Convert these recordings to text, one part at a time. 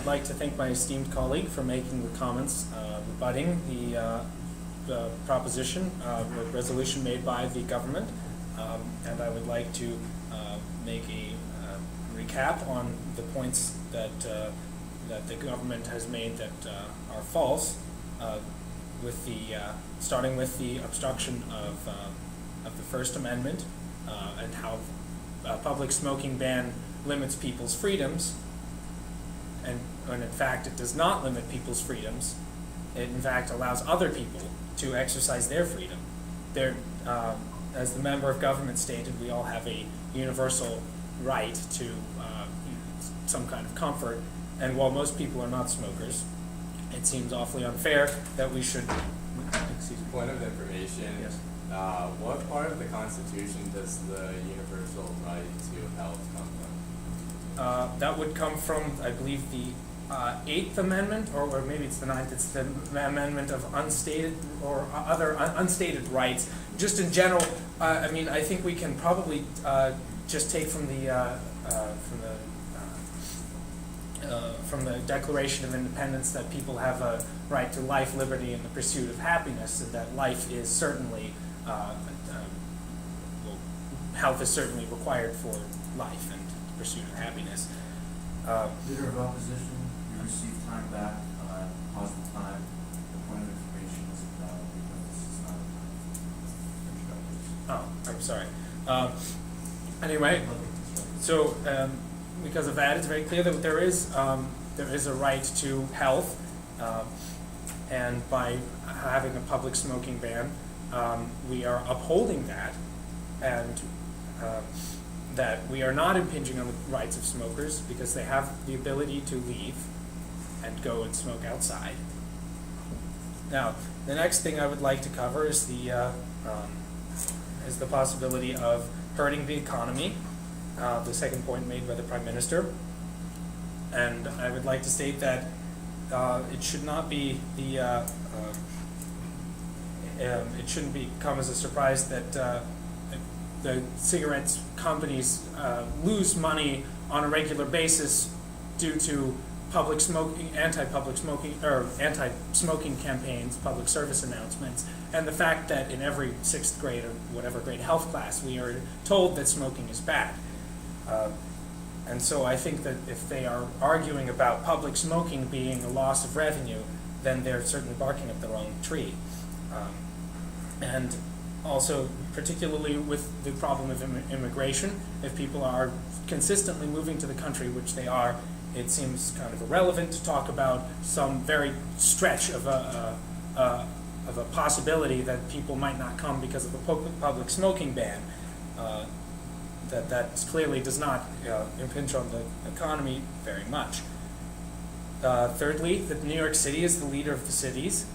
like to thank my esteemed colleague for making the comments rebutting the proposition, the resolution made by the government, and I would like to make a recap on the points that the government has made that are false, with starting with the obstruction of the First Amendment and how a public smoking ban limits people's freedoms, and when in fact it does not limit people's freedoms. It in fact allows other people to exercise their freedom. As the member of government stated, we all have a universal right to some kind of comfort, and while most people are not smokers, it seems awfully unfair that we should. Excuse me. Point of information. Yes. What part of the Constitution does the universal right to health come from? That would come from, I believe, the 8th Amendment, or maybe it's the 9th. It's the amendment of unstated or other unstated rights. Just in general, I mean, I think we can probably just take from the Declaration of Independence that people have a right to life, liberty, and the pursuit of happiness, and that life is certainly, health is certainly required for life and the pursuit of happiness. Leader of Opposition, you received time back, pause the time. The point of information is invalid because this is not a time. Oh, I'm sorry. Anyway, so because of that, it's very clear that there is a right to health, and by having a public smoking ban, we are upholding that, and that we are not impinging on the rights of smokers because they have the ability to leave and go and smoke outside. Now, the next thing I would like to cover is the possibility of hurting the economy, the second point made by the Prime Minister. And I would like to state that it should not be it shouldn't come as a surprise that the cigarettes companies lose money on a regular basis due to public smoking, anti-smoking campaigns, public service announcements, and the fact that in every 6th grade or whatever grade health class we are told that smoking is bad. And so I think that if they are arguing about public smoking being a loss of revenue, then they're certainly barking up the wrong tree. And also, particularly with the problem of immigration, if people are consistently moving to the country, which they are, it seems kind of irrelevant to talk about some very stretch of a possibility that people might not come because of a public smoking ban. That clearly does not impinge on the economy very much. Thirdly, that New York City is the leader of the cities,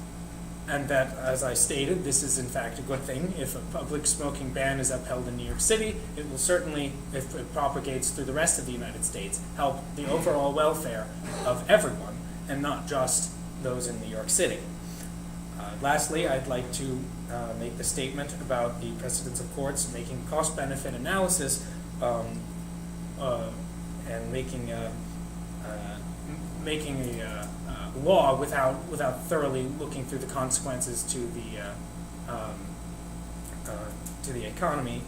and that, as I stated, this is in fact a good thing. If a public smoking ban is upheld in New York City, it will certainly, if it propagates through the rest of the United States, help the overall welfare of everyone, and not just those in New York City. Lastly, I'd like to make the statement about the precedence of courts making cost-benefit analysis and making a law without thoroughly looking through the consequences to the economy.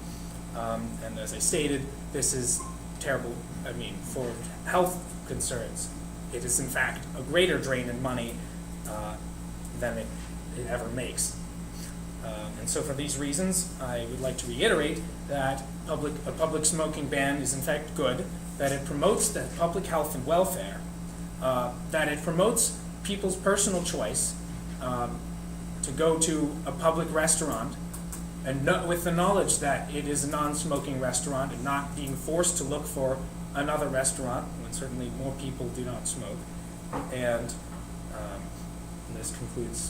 And as I stated, this is terrible. I mean, for health concerns, it is in fact a greater drain in money than it ever makes. And so for these reasons, I would like to reiterate that a public smoking ban is in fact good, that it promotes the public health and welfare, that it promotes people's personal choice to go to a public restaurant and with the knowledge that it is a non-smoking restaurant and not being forced to look for another restaurant when certainly more people do not smoke. And this concludes